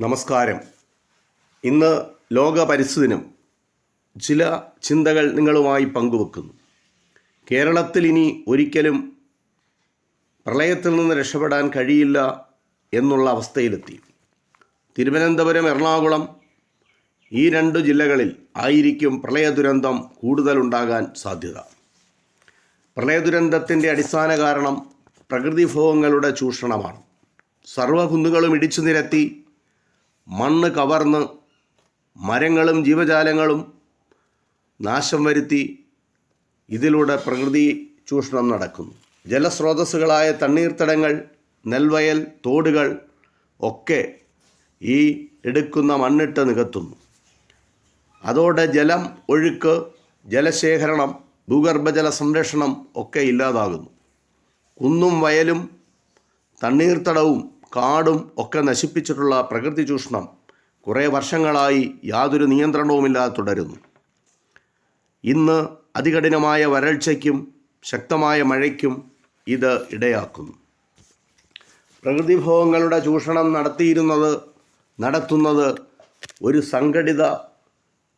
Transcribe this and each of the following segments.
നമസ്കാരം. ഇന്ന് ലോക പരിസ്ഥിതി ദിനം. ചില ചിന്തകൾ നിങ്ങളുമായി പങ്കുവെക്കുന്നു. കേരളത്തിൽ ഇനി ഒരിക്കലും പ്രളയത്തിൽ നിന്ന് രക്ഷപ്പെടാൻ കഴിയില്ല എന്നുള്ള അവസ്ഥയിലെത്തി. തിരുവനന്തപുരം, എറണാകുളം ഈ രണ്ട് ജില്ലകളിൽ ആയിരിക്കും പ്രളയ ദുരന്തം കൂടുതലുണ്ടാകാൻ സാധ്യത. പ്രളയ ദുരന്തത്തിൻ്റെ അടിസ്ഥാന കാരണം പ്രകൃതിവിഭവങ്ങളുടെ ചൂഷണമാണ്. സർവ്വകുന്നുകളും ഇടിച്ചു നിരത്തി മണ്ണ് കവർന്ന് മരങ്ങളും ജീവജാലങ്ങളും നാശം വരുത്തി ഇതിലൂടെ പ്രകൃതി ചൂഷണം നടക്കുന്നു. ജലസ്രോതസ്സുകളായ തണ്ണീർത്തടങ്ങൾ, നെൽവയൽ, തോടുകൾ ഒക്കെ ഈ എടുക്കുന്ന മണ്ണിട്ട് നികത്തുന്നു. അതോടെ ജലം ഒഴുക്ക്, ജലശേഖരണം, ഭൂഗർഭജല സംരക്ഷണം ഒക്കെ ഇല്ലാതാകുന്നു. കുന്നും വയലും തണ്ണീർത്തടവും കാടും ഒക്കെ നശിപ്പിച്ചിട്ടുള്ള പ്രകൃതി ചൂഷണം കുറേ വർഷങ്ങളായി യാതൊരു നിയന്ത്രണവുമില്ലാതെ തുടരുന്നു. ഇന്ന് അതികഠിനമായ വരൾച്ചയ്ക്കും ശക്തമായ മഴയ്ക്കും ഇത് ഇടയാക്കുന്നു. പ്രകൃതിവിഭവങ്ങളുടെ ചൂഷണം നടത്തുന്നത് ഒരു സംഘടിത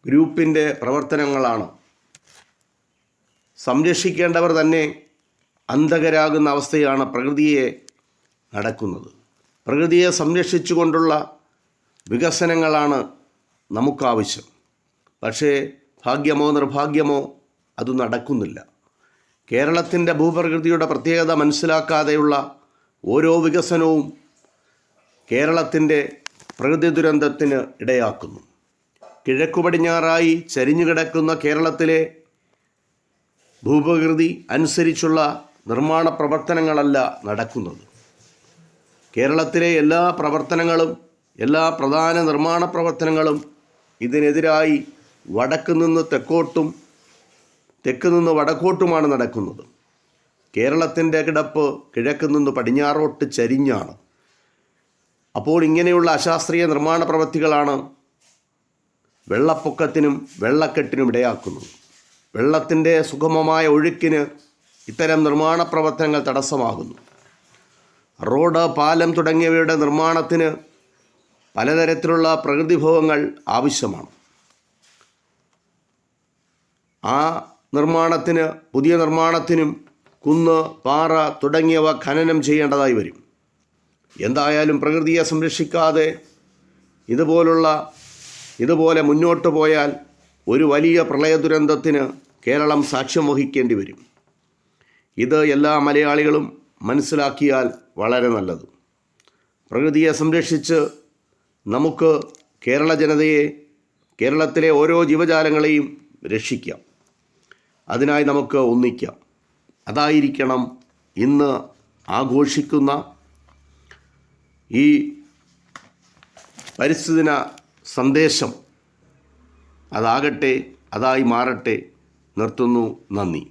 ഗ്രൂപ്പിൻ്റെ പ്രവർത്തനങ്ങളാണ്. സംരക്ഷിക്കേണ്ടവർ തന്നെ അന്ധകരാകുന്ന അവസ്ഥയാണ് പ്രകൃതിയെ നടക്കുന്നത്. പ്രകൃതിയെ സംരക്ഷിച്ചുകൊണ്ടുള്ള വികസനങ്ങളാണ് നമുക്കാവശ്യം. പക്ഷേ ഭാഗ്യമോ നിർഭാഗ്യമോ അത് നടക്കുന്നില്ല. കേരളത്തിൻ്റെ ഭൂപ്രകൃതിയുടെ പ്രത്യേകത മനസ്സിലാക്കാതെയുള്ള ഓരോ വികസനവും കേരളത്തിൻ്റെ പ്രകൃതി ദുരന്തത്തിന് ഇടയാക്കുന്നു. കിഴക്കു പടിഞ്ഞാറായി ചരിഞ്ഞു കിടക്കുന്ന കേരളത്തിലെ ഭൂപ്രകൃതി അനുസരിച്ചുള്ള നിർമ്മാണ പ്രവർത്തനങ്ങളല്ല നടക്കുന്നത്. കേരളത്തിലെ എല്ലാ പ്രധാന നിർമ്മാണ പ്രവർത്തനങ്ങളും ഇതിനെതിരായി വടക്ക് നിന്ന് തെക്കോട്ടും തെക്ക് നിന്ന് വടക്കോട്ടുമാണ് നടക്കുന്നത്. കേരളത്തിൻ്റെ കിടപ്പ് കിഴക്ക് നിന്ന് പടിഞ്ഞാറോട്ട് ചരിഞ്ഞാണ്. അപ്പോൾ ഇങ്ങനെയുള്ള അശാസ്ത്രീയ നിർമ്മാണ പ്രവൃത്തികളാണ് വെള്ളപ്പൊക്കത്തിനും വെള്ളക്കെട്ടിനും ഇടയാക്കുന്നത്. വെള്ളത്തിൻ്റെ സുഗമമായ ഒഴുക്കിന് ഇത്തരം നിർമ്മാണ പ്രവർത്തനങ്ങൾ തടസ്സമാകുന്നു. റോഡ്, പാലം തുടങ്ങിയവയുടെ നിർമ്മാണത്തിന് പലതരത്തിലുള്ള പ്രകൃതിവിഭവങ്ങൾ ആവശ്യമാണ്. ആ പുതിയ നിർമ്മാണത്തിനും കുന്ന്, പാറ തുടങ്ങിയവ ഖനനം ചെയ്യേണ്ടതായി വരും. എന്തായാലും പ്രകൃതിയെ സംരക്ഷിക്കാതെ ഇതുപോലെ മുന്നോട്ട് പോയാൽ ഒരു വലിയ പ്രളയ ദുരന്തത്തിന് കേരളം സാക്ഷ്യം വഹിക്കേണ്ടി വരും. ഇത് എല്ലാ മലയാളികളും മനസ്സിലാക്കിയാൽ വളരെ നല്ലത്. പ്രകൃതിയെ സംരക്ഷിച്ച് നമുക്ക് കേരളത്തിലെ ഓരോ ജീവജാലങ്ങളെയും രക്ഷിക്കാം. അതിനായി നമുക്ക് ഒന്നിക്കാം. അതായിരിക്കണം ഇന്ന് ആഘോഷിക്കുന്ന ഈ പരിസ്ഥിതി ദിന സന്ദേശം. അതായി മാറട്ടെ. നിർത്തുന്നു. നന്ദി.